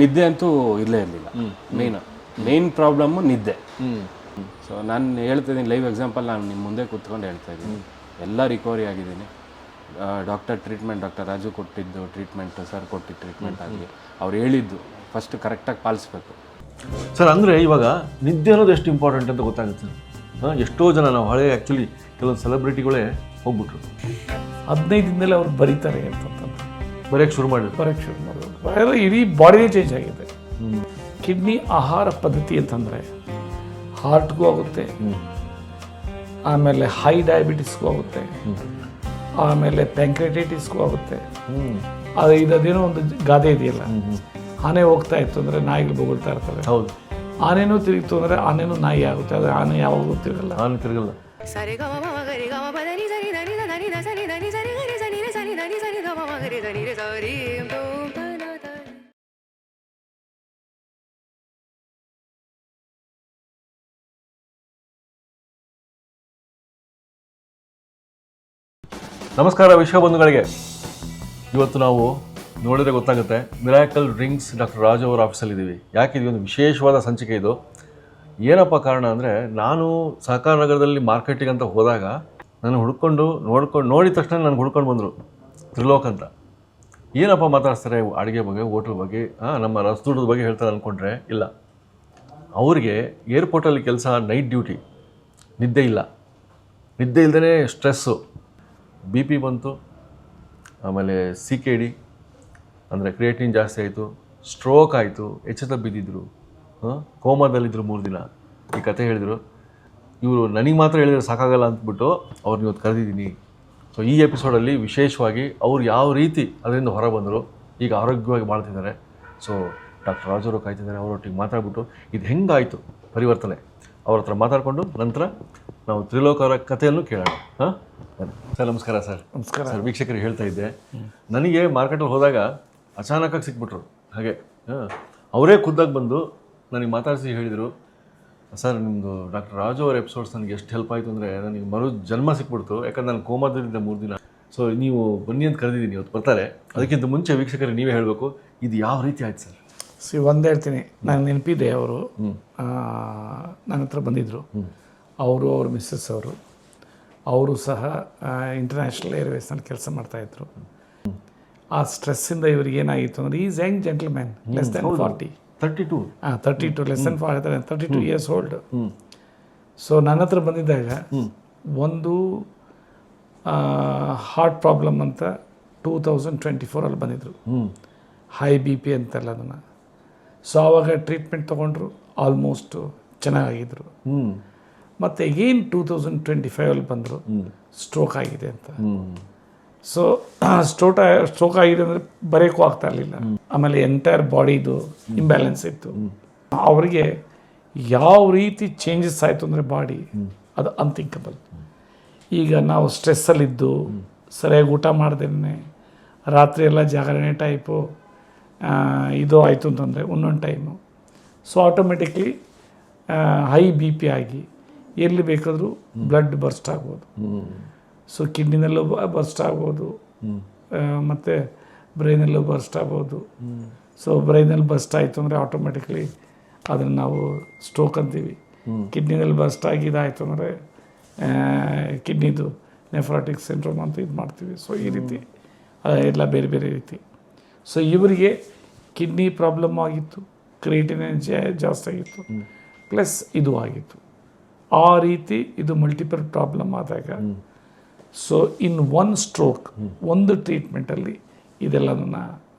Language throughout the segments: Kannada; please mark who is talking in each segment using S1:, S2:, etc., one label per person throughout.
S1: ನಿದ್ದೆ ಅಂತೂ ಇರಲೇ ಇರಲಿಲ್ಲ. ಮೇನ್ ಪ್ರಾಬ್ಲಮ್ಮು ನಿದ್ದೆ. ಸೊ ನಾನು ಹೇಳ್ತಾಯಿದ್ದೀನಿ, ಲೈವ್ ಎಕ್ಸಾಂಪಲ್ ನಾನು ನಿಮ್ಮ ಮುಂದೆ ಕೂತ್ಕೊಂಡು ಹೇಳ್ತಾ ಇದ್ದೀನಿ. ಎಲ್ಲ ರಿಕವರಿ ಆಗಿದ್ದೀನಿ. ಡಾಕ್ಟರ್ ರಾಜು ಕೊಟ್ಟಿದ್ದು ಟ್ರೀಟ್ಮೆಂಟು, ಸರ್ ಕೊಟ್ಟಿದ್ದು ಟ್ರೀಟ್ಮೆಂಟ್ ಆಗಲಿ, ಅವ್ರು ಹೇಳಿದ್ದು ಫಸ್ಟ್ ಕರೆಕ್ಟಾಗಿ ಪಾಲಿಸ್ಬೇಕು
S2: ಸರ್. ಅಂದರೆ ಇವಾಗ ನಿದ್ದೆ ಅನ್ನೋದು ಎಷ್ಟು ಇಂಪಾರ್ಟೆಂಟ್ ಅಂತ ಗೊತ್ತಾಗುತ್ತೆ ಸರ್. ಎಷ್ಟೋ ಜನ ನಾವು ಹಳೆ ಆ್ಯಕ್ಚುಲಿ ಕೆಲವೊಂದು ಸೆಲೆಬ್ರಿಟಿಗಳೇ ಹೋಗ್ಬಿಟ್ರು,
S3: 15 ದಿನದಲ್ಲಿ ಅವ್ರು ಬರೀತಾರೆ ಅಂತಂದ್ರೆ
S2: ಬರೆಯೋಕ್ಕೆ ಶುರು
S3: ಮಾಡೋದು ಇಡೀ ಬಾಡಿನೇ ಚೇಂಜ್ ಆಗಿದೆ. ಕಿಡ್ನಿ ಆಹಾರ ಪದ್ಧತಿ ಅಂತಂದರೆ ಹಾರ್ಟ್ಗೂ ಆಗುತ್ತೆ, ಆಮೇಲೆ ಹೈ ಡಯಾಬಿಟಿಸ್ಗೂ ಆಗುತ್ತೆ, ಆಮೇಲೆ ಪ್ಯಾಂಕ್ರೆಟೈಟಿಸ್ಗೂ ಆಗುತ್ತೆ. ಅದೇನೋ ಒಂದು ಗಾದೆ ಇದೆಯಲ್ಲ, ಆನೆ ಹೋಗ್ತಾ ಇತ್ತು ಅಂದರೆ ನಾಯಿಗಳು ಬೊಗಳ್ತಾ ಇರ್ತವೆ.
S2: ಹೌದು.
S3: ಆನೆನೂ ತಿರುಗಿತು ಅಂದರೆ ಆನೆನೂ ನಾಯಿ ಆಗುತ್ತೆ. ಆದರೆ ಆನೆ ಯಾವಾಗಲೂ ತಿರುಗಲ್ಲ.
S2: ನಮಸ್ಕಾರ ವಿಶ್ವಬಂಧುಗಳಿಗೆ. ಇವತ್ತು ನಾವು ನೋಡಿದ್ರೆ ಗೊತ್ತಾಗುತ್ತೆ, ಮಿರಾಕಲ್ ಡ್ರಿಂಕ್ಸ್ ಡಾಕ್ಟರ್ ರಾಜು ಅವರ ಆಫೀಸಲ್ಲಿದ್ದೀವಿ. ಯಾಕಿದ್ವಿ ಒಂದು ವಿಶೇಷವಾದ ಸಂಚಿಕೆ ಇದು. ಏನಪ್ಪ ಕಾರಣ ಅಂದರೆ, ನಾನು ಸಹಕಾರ ನಗರದಲ್ಲಿ ಮಾರ್ಕೆಟಿಂಗ್ ಅಂತ ಹೋದಾಗ ನಾನು ನೋಡಿದ ತಕ್ಷಣ ನನಗೆ ಹುಡ್ಕೊಂಡು ಬಂದರು ತ್ರಿಲೋಕ್ ಅಂತ. ಏನಪ್ಪ ಮಾತಾಡ್ತಾರೆ ಅಡುಗೆ ಬಗ್ಗೆ, ಹೋಟ್ಲ್ ಬಗ್ಗೆ, ನಮ್ಮ ರಸದುಡ್ಡದ ಬಗ್ಗೆ ಹೇಳ್ತಾರೆ ಅಂದ್ಕೊಂಡ್ರೆ ಇಲ್ಲ. ಅವ್ರಿಗೆ ಏರ್ಪೋರ್ಟಲ್ಲಿ ಕೆಲಸ, ನೈಟ್ ಡ್ಯೂಟಿ, ನಿದ್ದೆ ಇಲ್ಲದೇ ಸ್ಟ್ರೆಸ್ಸು, BP ಬಂತು, ಆಮೇಲೆ CKD ಅಂದರೆ ಕ್ರಿಯೇಟಿನ್ ಜಾಸ್ತಿ ಆಯಿತು, ಸ್ಟ್ರೋಕ್ ಆಯಿತು, ಎಚ್ಚೆತ್ತ ಬಿದ್ದಿದ್ರು, ಕೋಮಾದಲ್ಲಿದ್ದರು 3 ದಿನ. ಈ ಕತೆ ಹೇಳಿದರು. ಇವರು ನನಗೆ ಮಾತ್ರ ಹೇಳಿದರೆ ಸಾಕಾಗಲ್ಲ ಅಂದ್ಬಿಟ್ಟು ಅವ್ರನ್ನ ಇವತ್ತು ಕರೆದಿದ್ದೀನಿ. ಸೊ ಈ ಎಪಿಸೋಡಲ್ಲಿ ವಿಶೇಷವಾಗಿ ಅವ್ರು ಯಾವ ರೀತಿ ಅದರಿಂದ ಹೊರ ಬಂದರು, ಈಗ ಆರೋಗ್ಯವಾಗಿ ಮಾಡ್ತಿದ್ದಾರೆ. ಸೊ ಡಾಕ್ಟರ್ ರಾಜು ಅವರು ಕಾಯ್ತಿದ್ದಾರೆ. ಅವರೊಟ್ಟಿಗೆ ಮಾತಾಡ್ಬಿಟ್ಟು ಇದು ಹೆಂಗಾಯಿತು ಪರಿವರ್ತನೆ, ಅವ್ರ ಹತ್ರ ಮಾತಾಡಿಕೊಂಡು ನಂತರ ನಾವು ತ್ರಿಲೋಕ ಅವರ ಕಥೆಯನ್ನು ಕೇಳೋಣ. ಸರ್ ನಮಸ್ಕಾರ.
S3: ನಮಸ್ಕಾರ
S2: ಸರ್. ವೀಕ್ಷಕರಿಗೆ ಹೇಳ್ತಾ ಇದ್ದೆ, ನನಗೆ ಮಾರ್ಕೆಟಲ್ಲಿ ಹೋದಾಗ ಅಚಾನಕ್ಕಾಗಿ ಸಿಕ್ಬಿಟ್ರು. ಹಾಗೆ ಅವರೇ ಖುದ್ದಾಗಿ ಬಂದು ನನಗೆ ಮಾತಾಡಿಸಿ ಹೇಳಿದರು, ಸರ್ ನಿಮ್ಮದು ಡಾಕ್ಟರ್ ರಾಜು ಅವರ ಎಪಿಸೋಡ್ಸ್ ನನಗೆ ಎಷ್ಟು ಹೆಲ್ಪ್ ಆಯಿತು ಅಂದರೆ ನನಗೆ ಜನ್ಮ ಸಿಕ್ಬಿಡ್ತು. ಯಾಕಂದ್ರೆ ನಾನು ಕೋಮಾದಲ್ಲಿದ್ದೆ 3 ದಿನ. ಸೊ ನೀವು ಬನ್ನಿ ಅಂತ ಕರೆದಿದ್ದೀನಿ, ಇವತ್ತು ಬರ್ತಾರೆ. ಅದಕ್ಕಿಂತ ಮುಂಚೆ ವೀಕ್ಷಕರಿಗೆ ನೀವೇ ಹೇಳಬೇಕು, ಇದು ಯಾವ ರೀತಿ ಆಯ್ತು ಸರ್?
S3: ಒಂದು ಹೇಳ್ತೀನಿ, ನಾನು ನೆನಪಿದೆ. ಅವರು ನನ್ನ ಹತ್ರ ಬಂದಿದ್ದರು. ಅವ್ರ ಮಿಸ್ಸಸ್ ಅವರು ಸಹ ಇಂಟರ್ನ್ಯಾಷನಲ್ ಏರ್ವೇಸ್ನಲ್ಲಿ ಕೆಲಸ ಮಾಡ್ತಾಯಿದ್ರು. ಆ ಸ್ಟ್ರೆಸ್ಸಿಂದ ಇವ್ರಿಗೆ ಏನಾಗಿತ್ತು ಅಂದರೆ, is Young gentleman, less than 40, 32 less than 32 years old. So ನನ್ನ ಹತ್ರ ಬಂದಿದ್ದಾಗ ಒಂದು ಹಾರ್ಟ್ ಪ್ರಾಬ್ಲಮ್ ಅಂತ 2024 ಬಂದಿದ್ರು, ಹೈ BP ಅಂತೆಲ್ಲ ಅದನ್ನು. ಸೊ ಆವಾಗ ಟ್ರೀಟ್ಮೆಂಟ್ ತೊಗೊಂಡ್ರು, ಆಲ್ಮೋಸ್ಟ್ ಚೆನ್ನಾಗಿದ್ರು. ಮತ್ತು ಎಗೇನ್ 2025 ಬಂದರು, ಸ್ಟ್ರೋಕ್ ಆಗಿದೆ ಅಂತ. ಸೊ ಸ್ಟ್ರೋಕ್ ಆಗಿದೆ ಅಂದರೆ ಬರೆಯೋಕ್ಕೂ ಆಗ್ತಾ ಇರಲಿಲ್ಲ. ಆಮೇಲೆ ಎಂಟೈರ್ ಬಾಡಿದು ಇಂಬ್ಯಾಲೆನ್ಸ್ ಇತ್ತು. ಅವರಿಗೆ ಯಾವ ರೀತಿ ಚೇಂಜಸ್ ಆಯಿತು ಅಂದರೆ ಬಾಡಿ, ಅದು ಅನ್ಥಿಂಕಬಲ್. ಈಗ ನಾವು ಸ್ಟ್ರೆಸ್ಸಲ್ಲಿದ್ದು ಸರಿಯಾಗಿ ಊಟ ಮಾಡ್ದೇನೆ ರಾತ್ರಿ ಎಲ್ಲ ಜಾಗರಣೆ ಟೈಪು ಇದು ಆಯಿತು ಅಂತಂದರೆ ಒಂದೊಂದು time, so automatically high BP ಆಗಿ ಎಲ್ಲಿ ಬೇಕಾದರೂ ಬ್ಲಡ್ ಬರ್ಸ್ಟ್ ಆಗ್ಬೋದು. ಸೊ ಕಿಡ್ನಿನಲ್ಲೂ ಬರ್ಸ್ಟ್ ಆಗ್ಬೋದು, ಮತ್ತು ಬ್ರೈನಲ್ಲೂ ಬರ್ಸ್ಟ್ ಆಗ್ಬೋದು. ಸೊ ಬ್ರೈನಲ್ಲಿ ಬರ್ಸ್ಟ್ ಆಯಿತು ಅಂದರೆ ಆಟೋಮೆಟಿಕ್ಲಿ ಅದನ್ನು ನಾವು ಸ್ಟ್ರೋಕ್ ಅಂತೀವಿ. ಕಿಡ್ನಿನಲ್ಲಿ ಬರ್ಸ್ಟ್ ಆಗಿದ್ದಾಯಿತು ಅಂದರೆ ಕಿಡ್ನಿದು ನೆಫ್ರಾಟಿಕ್ ಸಿಂಡ್ರೋಮ್ ಅಂತ ಇದು ಮಾಡ್ತೀವಿ. ಸೊ ಈ ರೀತಿ ಎಲ್ಲ ಬೇರೆ ಬೇರೆ ರೀತಿ. ಸೊ ಇವರಿಗೆ ಕಿಡ್ನಿ ಪ್ರಾಬ್ಲಮ್ ಆಗಿತ್ತು, ಕ್ರಿಯೇಟಿನಿನ್ ಜಾಸ್ತಿ ಆಗಿತ್ತು, ಪ್ಲಸ್ ಇದು ಆಗಿತ್ತು. ಆ ರೀತಿ ಇದು ಮಲ್ಟಿಪಲ್ ಪ್ರಾಬ್ಲಮ್ ಆದಾಗ, ಸೊ ಇನ್ ಒನ್ ಸ್ಟ್ರೋಕ್, ಒಂದು ಟ್ರೀಟ್ಮೆಂಟಲ್ಲಿ ಇದೆಲ್ಲದನ್ನು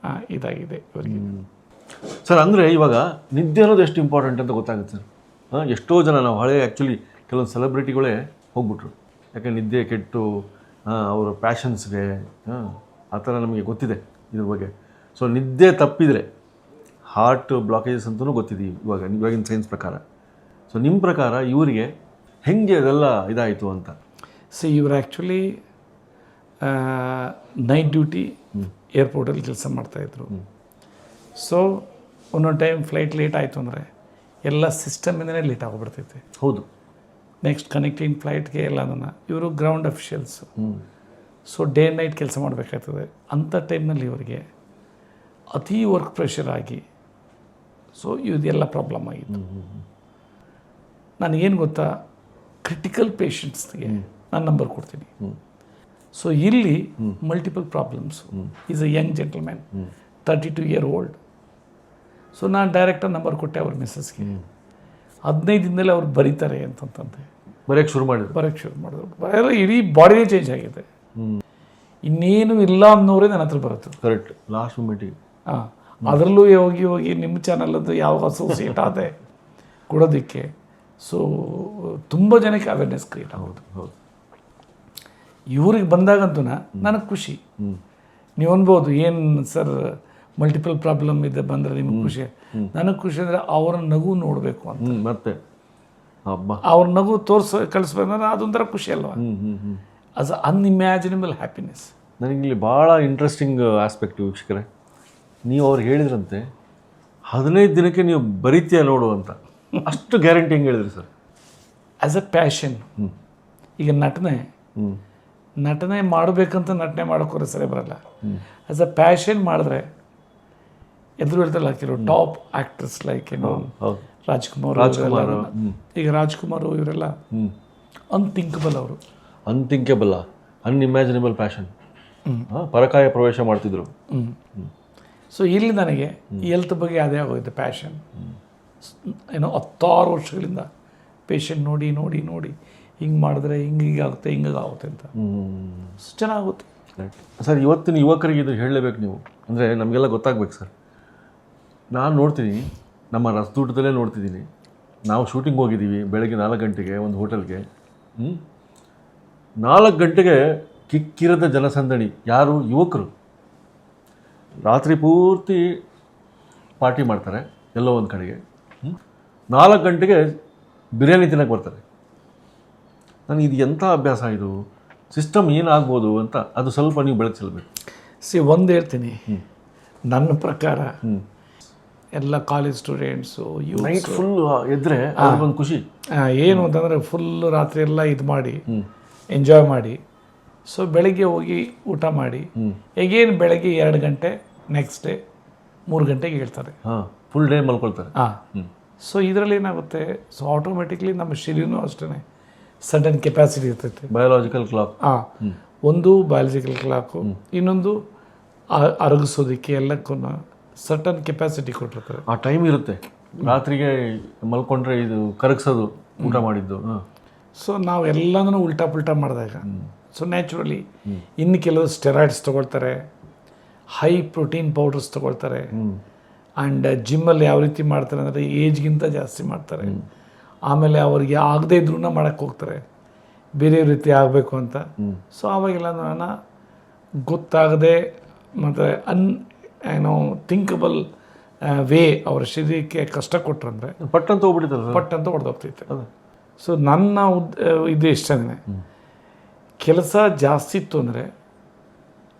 S3: ಇದಾಗಿದೆ ಇವರಿಗೆ.
S2: ಸರ್ ಅಂದರೆ ಇವಾಗ ನಿದ್ದೆ ಅನ್ನೋದು ಎಷ್ಟು ಇಂಪಾರ್ಟೆಂಟ್ ಅಂತ ಗೊತ್ತಾಗುತ್ತೆ ಸರ್. ಎಷ್ಟೋ ಜನ ನಾವು ಹಳೆ ಆ್ಯಕ್ಚುಲಿ ಕೆಲವೊಂದು ಸೆಲೆಬ್ರಿಟಿಗಳೇ ಹೋಗ್ಬಿಟ್ರು, ಯಾಕೆ ನಿದ್ದೆ ಕೆಟ್ಟು ಅವರ ಪ್ಯಾಷನ್ಸ್ಗೆ ಆ ಥರ ನಮಗೆ ಗೊತ್ತಿದೆ ಇದ್ರ ಬಗ್ಗೆ. ಸೊ ನಿದ್ದೆ ತಪ್ಪಿದರೆ ಹಾರ್ಟ್ ಬ್ಲಾಕೇಜಸ್ ಅಂತಲೂ ಗೊತ್ತಿದೆ ಇವಾಗಿನ ಸೈನ್ಸ್ ಪ್ರಕಾರ. ಸೊ ನಿಮ್ಮ ಪ್ರಕಾರ ಇವರಿಗೆ ಹೆಂಗೆ ಅದೆಲ್ಲ ಇದಾಯಿತು ಅಂತ?
S3: ಇವರು ಆ್ಯಕ್ಚುಲಿ ನೈಟ್ ಡ್ಯೂಟಿ ಏರ್ಪೋರ್ಟಲ್ಲಿ ಕೆಲಸ ಮಾಡ್ತಾಯಿದ್ರು. ಸೊ ಒಂದೊಂದು ಟೈಮ್ ಫ್ಲೈಟ್ ಲೇಟ್ ಆಯಿತು ಅಂದರೆ ಎಲ್ಲ ಸಿಸ್ಟಮಿಂದನೇ ಲೇಟ್ ಆಗೋಗ್ಬಿಡ್ತೈತೆ.
S2: ಹೌದು.
S3: ನೆಕ್ಸ್ಟ್ ಕನೆಕ್ಟಿಂಗ್ ಫ್ಲೈಟ್ಗೆ ಎಲ್ಲದನ್ನು ಇವರು ground officials. So day night ಕೆಲಸ ಮಾಡಬೇಕಾಗ್ತದೆ. ಅಂಥ ಟೈಮ್ನಲ್ಲಿ ಇವರಿಗೆ ಅತಿ ವರ್ಕ್ ಪ್ರೆಷರ್ ಆಗಿ ಸೊ ಇದೆಲ್ಲ ಪ್ರಾಬ್ಲಮ್ ಆಗಿತ್ತು. ನನಗೇನು ಗೊತ್ತಾ, ಕ್ರಿಟಿಕಲ್ ಪೇಷಂಟ್ಸ್ಗೆ ನಾನು ನಂಬರ್ ಕೊಡ್ತೀನಿ. ಸೊ ಇಲ್ಲಿ multiple problems. Is a young gentleman, 32 year old. So ನಾನು ಡೈರೆಕ್ಟಾಗಿ ನಂಬರ್ ಕೊಟ್ಟೆ ಅವ್ರ ಮಿಸ್ಸಸ್ಗೆ. 15 ದಿನದಲ್ಲಿ ಅವ್ರು ಬರೀತಾರೆ ಅಂತಂತಂದೆ.
S2: ಬರೆಯೋಕ್ಕೆ ಶುರು ಮಾಡಿದ್ರು.
S3: ಬರೆಯಲ್ಲ, ಇಡೀ ಬಾಡಿನೇ ಚೇಂಜ್ ಆಗಿದೆ. ಇನ್ನೇನು ಇಲ್ಲ ಅನ್ನೋರೇ ನನ್ನ ಹತ್ರ ಬರುತ್ತೆ.
S2: ಕರೆಕ್ಟ್, ಲಾಸ್ಟ್ ಮೂಮೆಂಟಿಗೆ.
S3: ಹಾಂ, ಅದರಲ್ಲೂ ಹೋಗಿ ನಿಮ್ಮ ಚಾನಲದ್ದು ಯಾವಾಗ ಅಸೋಸಿಯೇಟ್ ಆದೆ ಕೊಡೋದಕ್ಕೆ. ಸೊ ತುಂಬ ಜನಕ್ಕೆ ಅವೇರ್ನೆಸ್ ಕ್ರಿಯೇಟ್ ಆಗೋದು.
S2: ಹೌದು.
S3: ಇವ್ರಿಗೆ ಬಂದಾಗಂತೂ ನನಗೆ ಖುಷಿ. ನೀವು ಅನ್ಬೋದು, ಏನು ಸರ್ ಮಲ್ಟಿಪಲ್ ಪ್ರಾಬ್ಲಮ್ ಇದೆ ಬಂದರೆ ನಿಮಗೆ ಖುಷಿ. ನನಗೆ ಖುಷಿ ಅಂದರೆ ಅವರ ನಗು ನೋಡಬೇಕು ಅಂತ.
S2: ಮತ್ತೆ
S3: ಅವ್ರ ನಗು ಕಳಿಸ್ಬೇಕಂದ್ರೆ ಅದೊಂಥರ ಖುಷಿ ಅಲ್ವಾ. As unimaginable happiness.
S2: ನನಗಿಲ್ಲಿ ಭಾಳ ಇಂಟ್ರೆಸ್ಟಿಂಗ್ ಆಸ್ಪೆಕ್ಟ್ ವೀಕ್ಷಕರೇ, ನೀವು ಅವ್ರು ಹೇಳಿದ್ರಂತೆ 15 ದಿನಕ್ಕೆ ನೀವು ಬರೀತೀಯ ನೋಡು ಅಂತ. ಅಷ್ಟು ಗ್ಯಾರಂಟಿ ಹೆಂಗೆ ಹೇಳಿದ್ರಿ ಸರ್?
S3: As a passion. ಈಗ ನಟನೆ ಮಾಡಬೇಕಂತ ನಟನೆ ಮಾಡೋಕ್ಕೋರೆ ಸರಿ ಬರಲ್ಲ. ಆ್ಯಸ್ ಅ ಪ್ಯಾಷನ್ ಮಾಡಿದ್ರೆ ಎದುರು ಹೇಳ್ತಾರಲ್ಲ ಕೆಲವು ಟಾಪ್ ಆ್ಯಕ್ಟರ್ಸ್ ಲೈಕ್ ಏನೋ ರಾಜ್ಕುಮಾರ್, ಈಗ ರಾಜ್ಕುಮಾರ್ ಇವರೆಲ್ಲ ಅನ್ಥಿಂಕಬಲ್. ಅವರು
S2: ಅನ್ಥಿಂಕಬಲ್, ಅನ್ಇಮ್ಯಾಜಿನಬಲ್ ಪ್ಯಾಷನ್, ಪರಕಾಯ ಪ್ರವೇಶ ಮಾಡ್ತಿದ್ರು.
S3: ಸೊ ಇಲ್ಲಿ ನನಗೆ ಹೆಲ್ತ್ ಬಗ್ಗೆ ಅದೇ ಆಗೋಯ್ತು ಪ್ಯಾಷನ್. ಏನೋ 16 ವರ್ಷಗಳಿಂದ ಪೇಷಂಟ್ ನೋಡಿ ನೋಡಿ ನೋಡಿ ಹಿಂಗೆ ಮಾಡಿದ್ರೆ ಹಿಂಗಾಗುತ್ತೆ ಹಿಂಗಾಗುತ್ತೆ ಅಂತ ಚೆನ್ನಾಗುತ್ತೆ.
S2: ಸರ್, ಇವತ್ತಿನ ಯುವಕರಿಗೆ ಇದು ಹೇಳಲೇಬೇಕು ನೀವು. ಅಂದರೆ ನಮಗೆಲ್ಲ ಗೊತ್ತಾಗ್ಬೇಕು ಸರ್. ನಾನು ನೋಡ್ತೀನಿ, ನಮ್ಮ ರಸದೂಟದಲ್ಲೇ ನೋಡ್ತಿದ್ದೀನಿ. ನಾವು ಶೂಟಿಂಗ್ ಹೋಗಿದ್ದೀವಿ ಬೆಳಗ್ಗೆ 4 ಗಂಟೆಗೆ ಒಂದು ಹೋಟೆಲ್ಗೆ. 4 ಗಂಟೆಗೆ ಕಿಕ್ಕಿರದ ಜನಸಂದಣಿ. ಯಾರು? ಯುವಕರು. ರಾತ್ರಿ ಪೂರ್ತಿ ಪಾರ್ಟಿ ಮಾಡ್ತಾರೆ ಎಲ್ಲೋ ಒಂದು ಕಡೆಗೆ. 4 ಗಂಟೆಗೆ ಬಿರಿಯಾನಿ ತಿನ್ನಕ್ಕೆ ಬರ್ತಾರೆ. ನನಗೆ ಇದು ಎಂಥ ಅಭ್ಯಾಸ, ಇದು ಸಿಸ್ಟಮ್ ಏನಾಗ್ಬೋದು ಅಂತ ಅದು ಸ್ವಲ್ಪ ನೀವು ಬೆಳಕು ಚೆಲ್ಲಬೇಕು.
S3: ಒಂದು ಹೇಳ್ತೀನಿ, ನನ್ನ ಪ್ರಕಾರ ಎಲ್ಲ ಕಾಲೇಜ್ ಸ್ಟೂಡೆಂಟ್ಸು
S2: ನೈಟ್ ಫುಲ್ ಎದ್ರೆ ಒಂದು ಖುಷಿ
S3: ಏನು ಅಂತಂದರೆ ಫುಲ್ಲು ರಾತ್ರಿ ಎಲ್ಲ ಇದು ಮಾಡಿ ಎಂಜಾಯ್ ಮಾಡಿ, ಸೊ ಬೆಳಗ್ಗೆ ಹೋಗಿ ಊಟ ಮಾಡಿ ಹೇಗೇನು ಬೆಳಗ್ಗೆ 2 ಗಂಟೆ ನೆಕ್ಸ್ಟ್ ಡೇ 3 ಗಂಟೆಗೆ ಹೇಳ್ತಾರೆ.
S2: Full day ಮಲ್ಕೊಳ್ತಾರೆ.
S3: ಸೊ ಇದರಲ್ಲಿ ಏನಾಗುತ್ತೆ, ಸೊ ಆಟೋಮೆಟಿಕ್ಲಿ ನಮ್ಮ ಶರೀರನೂ ಅಷ್ಟೇ ಸಡನ್ ಕೆಪಾಸಿಟಿ ಇರ್ತೈತೆ.
S2: Biological clock.
S3: ಒಂದು ಬಯಾಲಜಿಕಲ್ ಕ್ಲಾಕು, ಇನ್ನೊಂದು ಅರಗಿಸೋದಕ್ಕೆ ಎಲ್ಲಕ್ಕೂ ಸರ್ಟನ್ ಕೆಪಾಸಿಟಿ ಕೊಟ್ಟಿರ್ತಾರೆ.
S2: ಆ ಟೈಮ್ ಇರುತ್ತೆ. ರಾತ್ರಿಗೆ ಮಲ್ಕೊಂಡ್ರೆ ಇದು ಕರಗಿಸೋದು ಊಟ ಮಾಡಿದ್ದು.
S3: ಸೊ ನಾವು ಎಲ್ಲನೂ ಉಲ್ಟಾ ಪುಲ್ಟಾ ಮಾಡಿದಾಗ ಸೊ ನ್ಯಾಚುರಲಿ ಇನ್ನು ಕೆಲವು ಸ್ಟೆರಾಯ್ಡ್ಸ್ ತೊಗೊಳ್ತಾರೆ, ಹೈ ಪ್ರೋಟೀನ್ ಪೌಡರ್ಸ್ ತೊಗೊಳ್ತಾರೆ. ಆ್ಯಂಡ್ ಜಿಮ್ಮಲ್ಲಿ ಯಾವ ರೀತಿ ಮಾಡ್ತಾರೆ ಅಂದರೆ ಏಜ್ಗಿಂತ ಜಾಸ್ತಿ ಮಾಡ್ತಾರೆ. ಆಮೇಲೆ ಅವ್ರಿಗೆ ಆಗದೇ ಇದ್ರೂ ಮಾಡೋಕ್ಕೆ ಹೋಗ್ತಾರೆ ಬೇರೆ ರೀತಿ ಆಗಬೇಕು ಅಂತ. ಸೊ ಆವಾಗೆಲ್ಲ ನಾನು ಗೊತ್ತಾಗದೆ ಮತ್ತು ಏನೋ ಥಿಂಕಬಲ್ ವೇ ಅವ್ರ ಶರೀರಕ್ಕೆ ಕಷ್ಟ ಕೊಟ್ರಂದರೆ
S2: ಪಟ್ಟಂತ ಹೋಗ್ಬಿಡ್ತಾರೆ,
S3: ಪಟ್ಟಂತ ಹೊಡೆದೋಗ್ತೈತೆ. ಸೊ ನನ್ನ ಇದು ಇಷ್ಟನೇ, ಕೆಲಸ ಜಾಸ್ತಿ ಇತ್ತು ಅಂದರೆ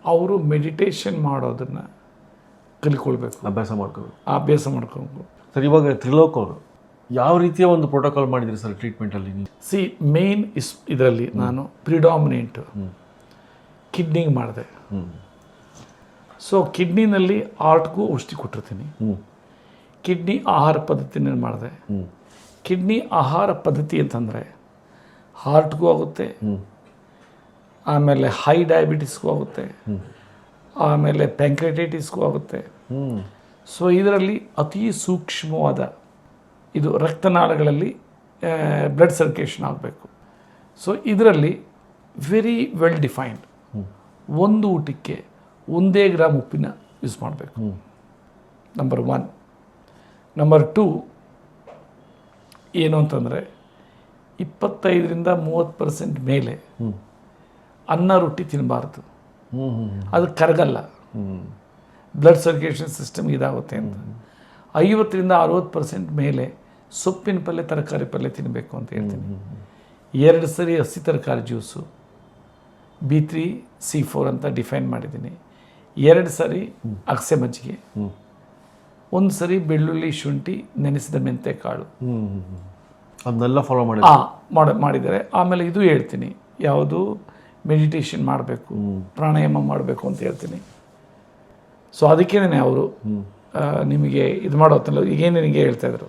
S3: ಅವರು ಮೆಡಿಟೇಷನ್ ಮಾಡೋದನ್ನು ಕಲಿಕೊಳ್ಬೇಕು,
S2: ಅಭ್ಯಾಸ
S3: ಮಾಡ್ಕೋಬೇಕು.
S2: ಸರ್, ಇವಾಗ ತ್ರಿಲೋಕ್ ಅವರು ಯಾವ ರೀತಿಯ ಒಂದು ಪ್ರೋಟೋಕಾಲ್ ಮಾಡಿದ್ರಿ ಸರ್ ಟ್ರೀಟ್ಮೆಂಟಲ್ಲಿ?
S3: ಮೇನ್ ಇದರಲ್ಲಿ ನಾನು ಪ್ರಿಡಾಮಿನೆಂಟ್ ಕಿಡ್ನಿಗೆ ಮಾಡಿದೆ. ಸೊ ಕಿಡ್ನಿನಲ್ಲಿ ಹಾರ್ಟ್ಗೂ ಔಷಧಿ ಕೊಟ್ಟಿರ್ತೀನಿ. ಕಿಡ್ನಿ ಆಹಾರ ಪದ್ಧತಿನ ಮಾಡಿದೆ. ಕಿಡ್ನಿ ಆಹಾರ ಪದ್ಧತಿ ಅಂತಂದರೆ ಹಾರ್ಟ್ಗೂ ಆಗುತ್ತೆ, ಆಮೇಲೆ ಹೈ ಡಯಾಬಿಟಿಸ್ಗೂ ಆಗುತ್ತೆ, ಆಮೇಲೆ ಪ್ಯಾಂಕ್ರೆಟೈಟಿಸ್ಗೂ ಆಗುತ್ತೆ. ಸೊ ಇದರಲ್ಲಿ ಅತಿ ಸೂಕ್ಷ್ಮವಾದ ಇದು ರಕ್ತನಾಳಗಳಲ್ಲಿ ಬ್ಲಡ್ ಸರ್ಕ್ಯುಲೇಷನ್ ಆಗಬೇಕು. ಸೊ ಇದರಲ್ಲಿ ವೆರಿ ವೆಲ್ ಡಿಫೈನ್ಡ್ ಒಂದು ಊಟಕ್ಕೆ 1 ಗ್ರಾಮ್ ಉಪ್ಪಿನ ಯೂಸ್ ಮಾಡಬೇಕು. ನಂಬರ್ 1. ನಂಬರ್ 2 ಏನು ಅಂತಂದರೆ 25-30% ಮೇಲೆ ಅನ್ನ ರೊಟ್ಟಿ ತಿನ್ನಬಾರ್ದು. ಅದು ಕರಗಲ್ಲ, ಬ್ಲಡ್ ಸರ್ಕ್ಯುಲೇಷನ್ ಸಿಸ್ಟಮ್ ಇದಾಗುತ್ತೆ ಅಂತ. 50-60% ಮೇಲೆ ಸೊಪ್ಪಿನ ಪಲ್ಯ ತರಕಾರಿ ಪಲ್ಯ ತಿನ್ನಬೇಕು ಅಂತ ಹೇಳ್ತೀನಿ. 2 ಸರಿ ಹಸಿ ತರಕಾರಿ ಜ್ಯೂಸು, B3 C4 ಅಂತ ಡಿಫೈನ್ ಮಾಡಿದ್ದೀನಿ. 2 ಸರಿ ಅಗಸೆ ಮಜ್ಜಿಗೆ, 1 ಸರಿ ಬೆಳ್ಳುಳ್ಳಿ ಶುಂಠಿ ನೆನೆಸಿದ ಮೆಂತೆ ಕಾಳು,
S2: ಅದನ್ನೆಲ್ಲ ಫಾಲೋ
S3: ಮಾಡಿದ್ದಾರೆ. ಆಮೇಲೆ ಇದು ಹೇಳ್ತೀನಿ, ಯಾವುದು ಮೆಡಿಟೇಷನ್ ಮಾಡಬೇಕು, ಪ್ರಾಣಾಯಾಮ ಮಾಡಬೇಕು ಅಂತ ಹೇಳ್ತೀನಿ. ಸೊ ಅದಕ್ಕೇನೆ ಅವರು ನಿಮಗೆ ಇದು ಮಾಡೋತ್ತಲ್ಲ ಈಗೇನು ನಿನಗೆ ಹೇಳ್ತಾಯಿದ್ರು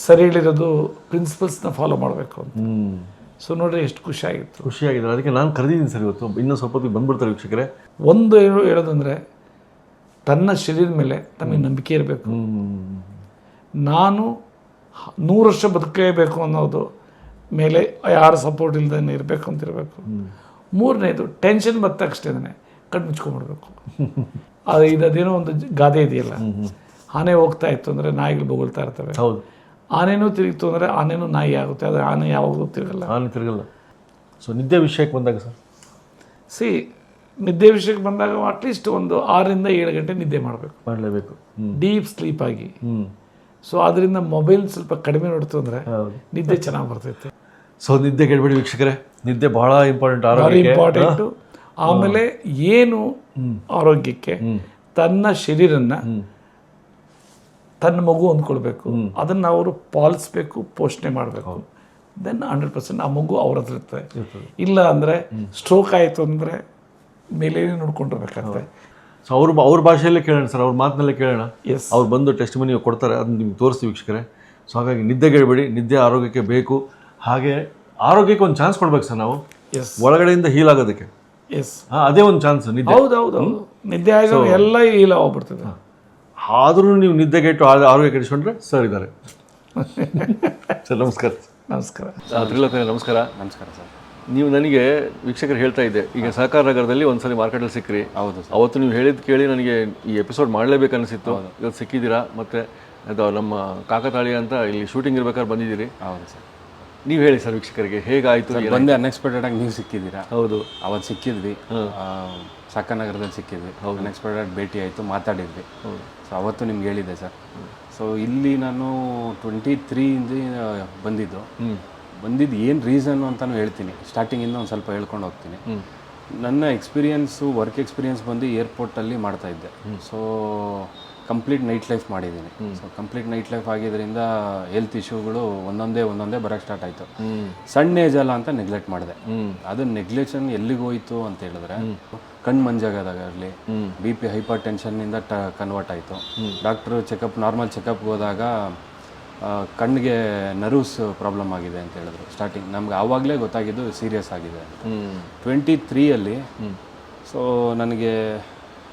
S3: ಸರಿ ಹೇಳಿರೋದು ಪ್ರಿನ್ಸಿಪಲ್ಸ್ನ ಫಾಲೋ ಮಾಡಬೇಕು ಅಂತ. ಸೊ ನೋಡ್ರಿ ಎಷ್ಟು ಖುಷಿಯಾಗಿತ್ತು.
S2: ಖುಷಿಯಾಗಿದೆ. ಅದಕ್ಕೆ ನಾನು ಕರೆದಿದ್ದೀನಿ ಸರ್ ಇವತ್ತು. ಇನ್ನೂ ಸ್ವಲ್ಪ ಹೊತ್ತಿಗೆ ಬಂದ್ಬಿಡ್ತಾರೆ ವೀಕ್ಷಕರೇ.
S3: ಒಂದು ಹೇಳೋದಂದರೆ ತನ್ನ ಶರೀರದ ಮೇಲೆ ತಮಗೆ ನಂಬಿಕೆ ಇರಬೇಕು. ನಾನು 100 ವರ್ಷ ಬದುಕಲೇಬೇಕು ಅನ್ನೋದು ಮೇಲೆ ಯಾರ ಸಪೋರ್ಟ್ ಇಲ್ದೇ ಇರಬೇಕು ಅಂತ ಇರಬೇಕು. ಮೂರನೇದು ಟೆನ್ಷನ್ ಬಂದ ತಕ್ಷಣ ಕಣ್ಣು ಮುಚ್ಕೊಂಡ್ಬಿಡ್ಬೇಕು. ಅದು ಅದೇನೋ ಒಂದು ಗಾದೆ ಇದೆಯಲ್ಲ, ಆನೆ ಹೋಗ್ತಾ ಇತ್ತು ಅಂದರೆ ನಾಯಿಗಳು ಬೊಗಳ್ತಾ ಇರ್ತವೆ.
S2: ಹೌದು.
S3: ಆನೆನೂ ತಿರುಗಿತು ಅಂದರೆ ಆನೆನೂ ನಾಯಿ ಆಗುತ್ತೆ. ಅದು ಆನೆ ಯಾವಾಗಲೂ ತಿರುಗಲ್ಲ.
S2: ಸೊ ನಿದ್ದೆ ವಿಷಯಕ್ಕೆ ಬಂದಾಗ ಸರ್,
S3: ನಿದ್ದೆ ವಿಷಯಕ್ಕೆ ಬಂದಾಗ ಅಟ್ಲೀಸ್ಟ್ ಒಂದು 6 ರಿಂದ 7 ಗಂಟೆ ನಿದ್ದೆ
S2: ಮಾಡಲೇಬೇಕು,
S3: ಡೀಪ್ ಸ್ಲೀಪ್ ಆಗಿ. ಸೊ ಅದರಿಂದ ಮೊಬೈಲ್ ಸ್ವಲ್ಪ ಕಡಿಮೆ ನೋಡ್ತು ಅಂದರೆ ನಿದ್ದೆ ಚೆನ್ನಾಗಿ ಬರ್ತೈತೆ.
S2: ಸೊ ನಿದ್ದೆ ಕೇಳಬೇಡಿ ವೀಕ್ಷಕರೇ, ನಿದ್ದೆ ಬಹಳ ಇಂಪಾರ್ಟೆಂಟ್,
S3: ಇಂಪಾರ್ಟೆಂಟು. ಆಮೇಲೆ ಏನು ಆರೋಗ್ಯಕ್ಕೆ ತನ್ನ ಶರೀರನ್ನ ತನ್ನ ಮಗು ಅಂದ್ಕೊಳ್ಬೇಕು, ಅದನ್ನು ಅವರು ಪಾಲಿಸ್ಬೇಕು, ಪೋಷಣೆ ಮಾಡಬೇಕು. ದೆನ್ 100% ಆ ಮಗು ಅವ್ರ ಹತ್ರ ಇರ್ತದೆ. ಇಲ್ಲ ಅಂದರೆ ಸ್ಟ್ರೋಕ್ ಆಯಿತು ಅಂದರೆ ಮೇಲೆ ನೋಡ್ಕೊಂಡಿರ್ಬೇಕಾಗ್ತದೆ.
S2: ಸೊ ಅವ್ರ ಭಾಷೆಯಲ್ಲೇ ಕೇಳೋಣ ಸರ್, ಅವ್ರ ಮಾತಿನಲ್ಲೇ ಕೇಳೋಣ.
S3: ಎಸ್,
S2: ಅವ್ರು ಬಂದು ಟೆಸ್ಟ್ ಮನಿ ಕೊಡ್ತಾರೆ, ಅದನ್ನ ನಿಮ್ಗೆ ತೋರಿಸ್ತೀವಿ ವೀಕ್ಷಕರೇ. ಸೊ ಹಾಗಾಗಿ ನಿದ್ದೆಗೇಳಬೇಡಿ, ನಿದ್ದೆ ಆರೋಗ್ಯಕ್ಕೆ ಬೇಕು. ಹಾಗೆ ಆರೋಗ್ಯಕ್ಕೆ ಒಂದು ಚಾನ್ಸ್ ಕೊಡ್ಬೇಕು ಸರ್ ನಾವು, ಒಳಗಡೆಯಿಂದ ಹೀಲ್ ಆಗೋದಕ್ಕೆ. ಅದೇ ಒಂದು ಚಾನ್ಸ್ ನಿದ್ದೆ.
S3: ಹೌದು, ನಿದ್ದೆ ಆಗ ಎಲ್ಲ ಹೀಲ್ ಹೋಗ್ಬಿಡ್ತದೆ.
S2: ಆದ್ರೂ ನೀವು ನಿದ್ದೆಗೆಟ್ಟು ಆರೋಗ್ಯ ಕೆಡಿಸ್ಕೊಂಡ್ರೆ ಸರ್ ಇದ್ದಾರೆ. ಸರ್ ನಮಸ್ಕಾರ.
S3: ನಮಸ್ಕಾರ.
S2: ತ್ರಿಲೋಕನೇ ನಮಸ್ಕಾರ.
S1: ನಮಸ್ಕಾರ ಸರ್.
S2: ನೀವು ನನಗೆ ವೀಕ್ಷಕರು ಹೇಳ್ತಾ ಇದ್ದೆ, ಈಗ ಸಹಕಾರ ನಗರದಲ್ಲಿ ಒಂದ್ಸಲಿ ಮಾರ್ಕೆಟಲ್ಲಿ ಸಿಕ್ಕ್ರಿ.
S1: ಹೌದು.
S2: ಅವತ್ತು ನೀವು ಹೇಳಿದ್ದು ಕೇಳಿ ನನಗೆ ಈ ಎಪಿಸೋಡ್ ಮಾಡಲೇಬೇಕು ಅನಿಸಿತ್ತು. ಇವತ್ತು ಸಿಕ್ಕಿದ್ದೀರಾ. ಮತ್ತು ಅದು ನಮ್ಮ ಕಾಕತಾಳಿ ಅಂತ ಇಲ್ಲಿ ಶೂಟಿಂಗ್ ಇರ್ಬೇಕಾದ್ರೆ ಬಂದಿದ್ದೀರಿ.
S1: ಹೌದು ಸರ್.
S2: ನೀವು ಹೇಳಿ ಸರ್ ವೀಕ್ಷಕರಿಗೆ ಹೇಗಾಯಿತು.
S1: ಬಂದೆ ಅನ್ಎಕ್ಸ್ಪೆಕ್ಟೆಡ್ ಆಗಿ ನೀವು ಸಿಕ್ಕಿದ್ದೀರಾ.
S2: ಹೌದು,
S1: ಅವತ್ತು ಸಿಕ್ಕಿದ್ವಿ, ಸಹಕಾರನಗರದಲ್ಲಿ ಸಿಕ್ಕಿದ್ವಿ. ಅನ್ಎಕ್ಸ್ಪೆಕ್ಟೆಡ್ ಭೇಟಿ ಆಯಿತು, ಮಾತಾಡಿದ್ವಿ. ಸೊ ಅವತ್ತು ನಿಮ್ಗೆ ಹೇಳಿದ್ದೆ ಸರ್. ಸೊ ಇಲ್ಲಿ ನಾನು 23 ಬಂದಿದ್ದು ಏನು ರೀಸನ್ನು ಅಂತಲೂ ಹೇಳ್ತೀನಿ. ಸ್ಟಾರ್ಟಿಂಗಿಂದ ಒಂದು ಸ್ವಲ್ಪ ಹೇಳ್ಕೊಂಡು ಹೋಗ್ತೀನಿ. ನನ್ನ ಎಕ್ಸ್ಪೀರಿಯನ್ಸು, ವರ್ಕ್ ಎಕ್ಸ್ಪೀರಿಯನ್ಸ್ ಬಂದು ಏರ್ಪೋರ್ಟಲ್ಲಿ ಮಾಡ್ತಾಯಿದ್ದೆ. ಸೊ ಕಂಪ್ಲೀಟ್ ನೈಟ್ ಲೈಫ್ ಮಾಡಿದ್ದೀನಿ. ಸೊ ಕಂಪ್ಲೀಟ್ ನೈಟ್ ಲೈಫ್ ಆಗಿದ್ದರಿಂದ ಹೆಲ್ತ್ ಇಶ್ಯೂಗಳು ಒಂದೊಂದೇ ಬರೋಕ್ಕೆ ಸ್ಟಾರ್ಟ್ ಆಯಿತು. ಸಣ್ಣ ಏಜ್ ಅಲ್ಲ ಅಂತ ನೆಗ್ಲೆಕ್ಟ್ ಮಾಡಿದೆ. ಅದು ನೆಗ್ಲೆಕ್ಷನ್ ಎಲ್ಲಿಗೆ ಹೋಯಿತು ಅಂತ ಹೇಳಿದ್ರೆ, ಕಣ್ಣು ಮಂಜಾಗೋದಾಗಲಿ, BP ಹೈಪರ್ ಟೆನ್ಷನ್ನಿಂದ ಕನ್ವರ್ಟ್ ಆಯಿತು. ಡಾಕ್ಟ್ರು ನಾರ್ಮಲ್ ಚೆಕಪ್ಗೆ ಹೋದಾಗ ಕಣ್ಣಿಗೆ ನರ್ವ್ಸ್ ಪ್ರಾಬ್ಲಮ್ ಆಗಿದೆ ಅಂತ ಹೇಳಿದ್ರು. ಸ್ಟಾರ್ಟಿಂಗ್ ನಮ್ಗೆ ಆವಾಗಲೇ ಗೊತ್ತಾಗಿದ್ದು ಸೀರಿಯಸ್ ಆಗಿದೆ ಅಂತ. 23 ಸೊ ನನಗೆ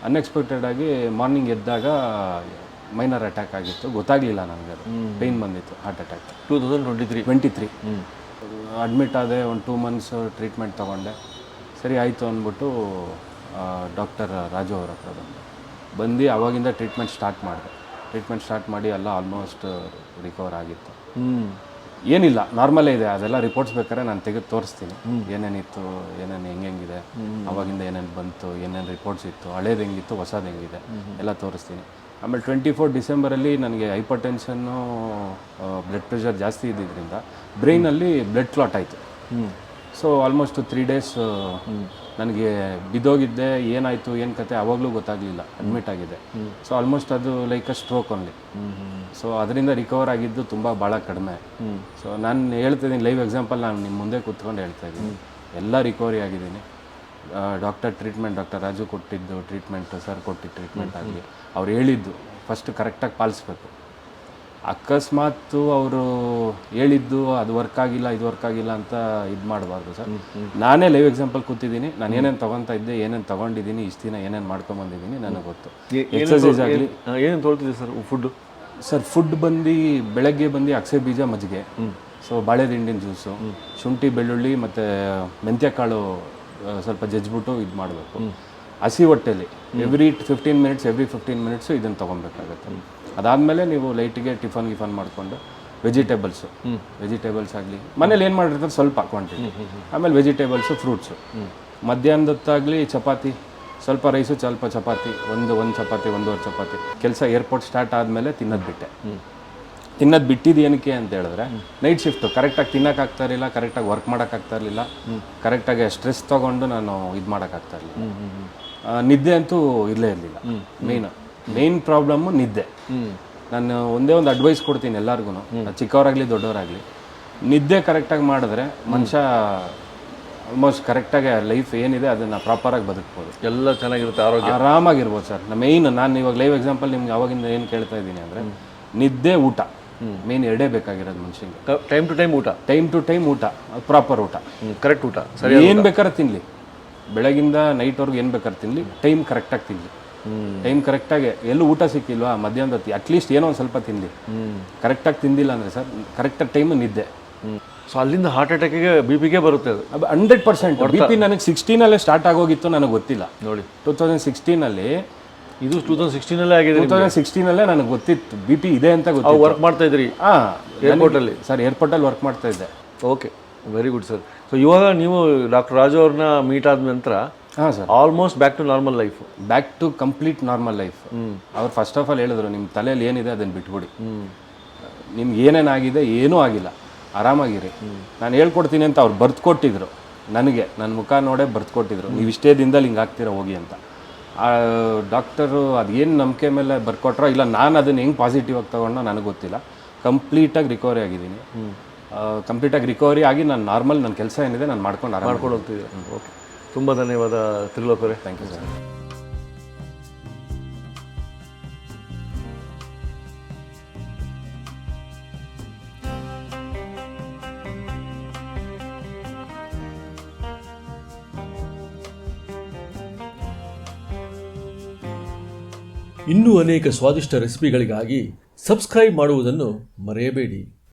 S1: ಅನ್ಎಕ್ಸ್ಪೆಕ್ಟೆಡ್ ಆಗಿ ಮಾರ್ನಿಂಗ್ ಎದ್ದಾಗ ಮೈನರ್ ಅಟ್ಯಾಕ್ ಆಗಿತ್ತು. ಗೊತ್ತಾಗಲಿಲ್ಲ ನನಗೆ, ಅದು ಪೇಯ್ನ್ ಬಂದಿತ್ತು, ಹಾರ್ಟ್ ಅಟ್ಯಾಕ್. 2023 ಅಡ್ಮಿಟ್ ಆದೆ. ಒಂದು 2 ಮಂತ್ಸ್ ಟ್ರೀಟ್ಮೆಂಟ್ ತೊಗೊಂಡೆ. ಸರಿ ಆಯಿತು ಅಂದ್ಬಿಟ್ಟು ಡಾಕ್ಟರ್ ರಾಜು ಅವ್ರ ಹತ್ರ ಬಂದು ಆವಾಗಿಂದ ಟ್ರೀಟ್ಮೆಂಟ್ ಸ್ಟಾರ್ಟ್ ಮಾಡಿ ಎಲ್ಲ ಆಲ್ಮೋಸ್ಟ್ ರಿಕವರ್ ಆಗಿತ್ತು. ಏನಿಲ್ಲ, ನಾರ್ಮಲೇ ಇದೆ. ಅದೆಲ್ಲ ರಿಪೋರ್ಟ್ಸ್ ಬೇಕಾದ್ರೆ ನಾನು ತೆಗೆದು ತೋರಿಸ್ತೀನಿ, ಏನೇನಿತ್ತು, ಹೆಂಗಿದೆ, ಅವಾಗಿಂದ ಏನೇನು ಬಂತು, ಏನೇನು ರಿಪೋರ್ಟ್ಸ್ ಇತ್ತು, ಹಳೇದು ಹೆಂಗಿತ್ತು, ಹೊಸದು ಹೆಂಗಿದೆ ಎಲ್ಲ ತೋರಿಸ್ತೀನಿ. ಆಮೇಲೆ 24 ಡಿಸೆಂಬರಲ್ಲಿ ನನಗೆ ಹೈಪರ್ ಟೆನ್ಷನ್ನು, ಬ್ಲಡ್ ಪ್ರೆಷರ್ ಜಾಸ್ತಿ ಇದ್ದಿದ್ದರಿಂದ ಬ್ರೈನಲ್ಲಿ ಬ್ಲಡ್ ಕ್ಲಾಟ್ ಆಯಿತು. ಸೊ ಆಲ್ಮೋಸ್ಟ್ 3 ಡೇಸ್ ನನಗೆ ಬಿದ್ದೋಗಿದ್ದೆ. ಏನಾಯಿತು, ಏನು ಕತೆ ಆವಾಗಲೂ ಗೊತ್ತಾಗಲಿಲ್ಲ. ಅಡ್ಮಿಟ್ ಆಗಿದೆ. ಸೊ ಆಲ್ಮೋಸ್ಟ್ ಅದು like a stroke only. So ಅದರಿಂದ ರಿಕವರ್ ಆಗಿದ್ದು ಭಾಳ ಕಡಿಮೆ. ಸೊ ನಾನು ಹೇಳ್ತಾಯಿದ್ದೀನಿ, ಲೈವ್ ಎಕ್ಸಾಂಪಲ್ ನಾನು ನಿಮ್ಮ ಮುಂದೆ ಕೂತ್ಕೊಂಡು ಹೇಳ್ತಾಯಿದ್ದೀನಿ. ಎಲ್ಲ ರಿಕವರಿ ಆಗಿದ್ದೀನಿ. ಡಾಕ್ಟರ್ ರಾಜು ಕೊಟ್ಟಿದ್ದು ಟ್ರೀಟ್ಮೆಂಟು, ಸರ್ ಕೊಟ್ಟಿದ್ದು ಟ್ರೀಟ್ಮೆಂಟ್ ಆಗಲಿ, ಅವ್ರು ಹೇಳಿದ್ದು ಫಸ್ಟ್ ಕರೆಕ್ಟಾಗಿ ಪಾಲಿಸ್ಬೇಕು. ಅಕಸ್ಮಾತ್ ಅವರು ಹೇಳಿದ್ದು ಅದು ವರ್ಕ್ ಆಗಿಲ್ಲ, ಇದು ವರ್ಕ್ ಆಗಿಲ್ಲ ಅಂತ ಇದು ಮಾಡಬಾರ್ದು ಸರ್. ನಾನೇ ಲೈವ್ ಎಕ್ಸಾಂಪಲ್ ಕೂತಿದ್ದೀನಿ. ನಾನು ಏನೇನು ತೊಗೊತಾ ಇದ್ದೆ, ಏನೇನು ತೊಗೊಂಡಿದ್ದೀನಿ, ಇಷ್ಟು ದಿನ ಏನೇನು ಮಾಡ್ಕೊಂಬಂದಿದ್ದೀನಿ ನನಗೆ ಗೊತ್ತು. ಎಕ್ಸಸೈಸ್ ಆಗಲಿ.
S2: ಏನೇನು ತೊಗೊಳ್ತಿದ್ದೆ ಸರ್ ಫುಡ್ಡು?
S1: ಸರ್ ಫುಡ್ ಬೆಳಗ್ಗೆ ಅಗಸೆ ಬೀಜ, ಮಜ್ಜಿಗೆ, ಸೊ ಬಾಳೆದಿಂಡಿನ ಜ್ಯೂಸು, ಶುಂಠಿ, ಬೆಳ್ಳುಳ್ಳಿ ಮತ್ತು ಮೆಂತ್ಯಕಾಳು ಸ್ವಲ್ಪ ಜಜ್ಜಿಬಿಟ್ಟು ಇದು ಮಾಡಬೇಕು. ಹಸಿ ಹೊಟ್ಟೆಲಿ ಎವ್ರಿ 15 ಮಿನಿಟ್ಸು ಇದನ್ನು ತೊಗೊಬೇಕಾಗತ್ತೆ. ಅದಾದಮೇಲೆ ನೀವು ಲೈಟಿಗೆ ಟಿಫನ್ ಮಾಡಿಕೊಂಡು ವೆಜಿಟೇಬಲ್ಸ್ ಆಗಲಿ, ಮನೇಲಿ ಏನು ಮಾಡಿರ್ತಾರೆ ಸ್ವಲ್ಪ ಕ್ವಾಂಟಿಟಿ, ಆಮೇಲೆ ವೆಜಿಟೇಬಲ್ಸು, ಫ್ರೂಟ್ಸು. ಮಧ್ಯಾಹ್ನದೊತ್ತಾಗಲಿ ಚಪಾತಿ, ಸ್ವಲ್ಪ ರೈಸು, ಸ್ವಲ್ಪ ಚಪಾತಿ, ಒಂದು ಚಪಾತಿ, 1.5 ಚಪಾತಿ. ಕೆಲಸ ಏರ್ಪೋರ್ಟ್ ಸ್ಟಾರ್ಟ್ ಆದಮೇಲೆ ತಿನ್ನೋದು ಬಿಟ್ಟಿದ್ದು ಏನಕ್ಕೆ ಅಂತ ಹೇಳಿದ್ರೆ, ನೈಟ್ ಶಿಫ್ಟು ಕರೆಕ್ಟಾಗಿ ತಿನ್ನೋಕ್ಕಾಗ್ತಾ ಇರಲಿಲ್ಲ, ಕರೆಕ್ಟಾಗಿ ವರ್ಕ್ ಮಾಡೋಕ್ಕಾಗ್ತಾ ಇರಲಿಲ್ಲ, ಕರೆಕ್ಟಾಗಿ ಸ್ಟ್ರೆಸ್ ತೊಗೊಂಡು ನಾನು ಇದು ಮಾಡೋಕ್ಕಾಗ್ತಾ ಇರಲಿಲ್ಲ. ನಿದ್ದೆ ಅಂತೂ ಇರಲೇ ಇರಲಿಲ್ಲ. ಮೇನ್ ಪ್ರಾಬ್ಲಮ್ಮು ನಿದ್ದೆ. ನಾನು ಒಂದೇ ಒಂದು ಅಡ್ವೈಸ್ ಕೊಡ್ತೀನಿ ಎಲ್ಲರಿಗೂ, ಚಿಕ್ಕವರಾಗಲಿ ದೊಡ್ಡವರಾಗಲಿ, ನಿದ್ದೆ ಕರೆಕ್ಟಾಗಿ ಮಾಡಿದ್ರೆ ಮನುಷ್ಯ ಆಲ್ಮೋಸ್ಟ್ ಕರೆಕ್ಟಾಗಿ ಲೈಫ್ ಏನಿದೆ ಅದನ್ನು ಪ್ರಾಪರಾಗಿ ಬದುಕ್ಬೋದು,
S2: ಎಲ್ಲ ಚೆನ್ನಾಗಿರುತ್ತೆ, ಆರೋಗ್ಯ
S1: ಆರಾಮಾಗಿರ್ಬೋದು ಸರ್. ಮೇಯ್ನ್ ನಾನು ಇವಾಗ ಲೈವ್ ಎಕ್ಸಾಂಪಲ್ ನಿಮ್ಗೆ ಅವಾಗಿಂದ ಏನು ಕೇಳ್ತಾ ಇದ್ದೀನಿ ಅಂದರೆ, ನಿದ್ದೆ, ಊಟ ಮೇನ್ ಎರಡೇ ಬೇಕಾಗಿರೋದು ಮನುಷ್ಯಂಗೆ.
S2: ಟೈಮ್ ಟು ಟೈಮ್ ಊಟ,
S1: ಟೈಮ್ ಟು ಟೈಮ್ ಊಟ, ಪ್ರಾಪರ್ ಊಟ,
S2: ಕರೆಕ್ಟ್ ಊಟ, ಸರಿ.
S1: ಏನು ಬೇಕಾದ್ರೆ ತಿನ್ನಲಿ, ಬೆಳಗಿಂದ ನೈಟ್ವರೆಗೂ ಏನು ಬೇಕಾದ್ರೆ ತಿನ್ನಲಿ, ಟೈಮ್ ಕರೆಕ್ಟಾಗಿ ತಿನ್ನಲಿ. ಟೈಮ್ ಕರೆಕ್ಟಾಗಿ ಎಲ್ಲೂ ಊಟ ಸಿಕ್ಕಿಲ್ವಾ ಮಧ್ಯಾಹ್ನದ ಹೊತ್ತಿ ಅಟ್ಲೀಸ್ಟ್ ಏನೋ ಒಂದು ಸ್ವಲ್ಪ ತಿನ್ನಲಿ. ಕರೆಕ್ಟಾಗಿ ತಿಂದಿಲ್ಲ ಅಂದರೆ ಸರ್ ಕರೆಕ್ಟಾಗಿ ಟೈಮ್ ನಿದ್ದೆ.
S2: ಸೊ ಅಲ್ಲಿಂದ ಹಾರ್ಟ್ ಅಟ್ಯಾಕಿಗೆ BP ಬರುತ್ತೆ ಅದು
S1: 100%. BP ನನಗೆ 16 ಸ್ಟಾರ್ಟ್ ಆಗೋಗಿತ್ತು, ನನಗೆ ಗೊತ್ತಿಲ್ಲ
S2: ನೋಡಿ.
S1: 2016
S2: ಇದು 2016 ಆಗಿದೆ.
S1: 2016 ನನಗೆ ಗೊತ್ತಿತ್ತು BP ಇದೆ ಅಂತ ಗೊತ್ತಿತ್ತು.
S2: ವರ್ಕ್ ಮಾಡ್ತಾ ಇದ್ರಿ ಏರ್ಪೋರ್ಟಲ್ಲಿ?
S1: ಸರ್ ಏರ್ಪೋರ್ಟಲ್ಲಿ ವರ್ಕ್ ಮಾಡ್ತಾ ಇದ್ದೆ.
S2: Okay, very good sir. So ಇವಾಗ ನೀವು ಡಾಕ್ಟರ್ ರಾಜು ಅವ್ರನ್ನ ಮೀಟ್ ಆದ ನಂತರ
S1: ಹಾಂ sir,
S2: almost back to normal life,
S1: back to complete normal life. ಅವ್ರು ಫಸ್ಟ್ ಆಫ್ ಆಲ್ ಹೇಳಿದ್ರು, ನಿಮ್ಮ ತಲೆಯಲ್ಲಿ ಏನಿದೆ ಅದನ್ನು ಬಿಟ್ಬಿಡಿ, ನಿಮ್ಗೆ ಏನೇನಾಗಿದೆ ಏನೂ ಆಗಿಲ್ಲ, ಆರಾಮಾಗಿರಿ, ನಾನು ಹೇಳ್ಕೊಡ್ತೀನಿ ಅಂತ ಅವ್ರು ಬರ್ದುಕೊಟ್ಟಿದ್ರು ನನಗೆ. ನನ್ನ ಮುಖ ನೋಡೇ ಬರ್ದುಕೊಟ್ಟಿದ್ರು, ನೀವು ಇಷ್ಟೇ ದಿನದಲ್ಲಿ ಹಿಂಗೆ ಆಗ್ತೀರಾ ಹೋಗಿ ಅಂತ. ಆ ಡಾಕ್ಟರು ಅದೇನು ನಂಬಿಕೆ ಮೇಲೆ ಬರ್ಕೊಟ್ರೋ ಇಲ್ಲ ನಾನು ಅದನ್ನು ಹೆಂಗೆ ಪಾಸಿಟಿವ್ ಆಗಿ ತೊಗೊಂಡೋ ನನಗೆ ಗೊತ್ತಿಲ್ಲ. ಕಂಪ್ಲೀಟಾಗಿ ರಿಕವರಿ ಆಗಿದ್ದೀನಿ. ಕಂಪ್ಲೀಟಾಗಿ ರಿಕವರಿ ಆಗಿ ನಾನು ನಾರ್ಮಲ್ ನನ್ನ ಕೆಲಸ ಏನಿದೆ ನಾನು ಮಾಡ್ಕೊಂಡು
S2: ಹೋಗ್ತಿದ್ದೆ. ಓಕೆ, ತುಂಬ ಧನ್ಯವಾದ ತ್ರಿಲೋಕ್ ಅವರೇ.
S1: Thank you sir.
S2: ಇನ್ನೂ ಅನೇಕ ಸ್ವಾದಿಷ್ಟ ರೆಸಿಪಿಗಳಿಗಾಗಿ ಸಬ್ಸ್ಕ್ರೈಬ್ ಮಾಡುವುದನ್ನು ಮರೆಯಬೇಡಿ.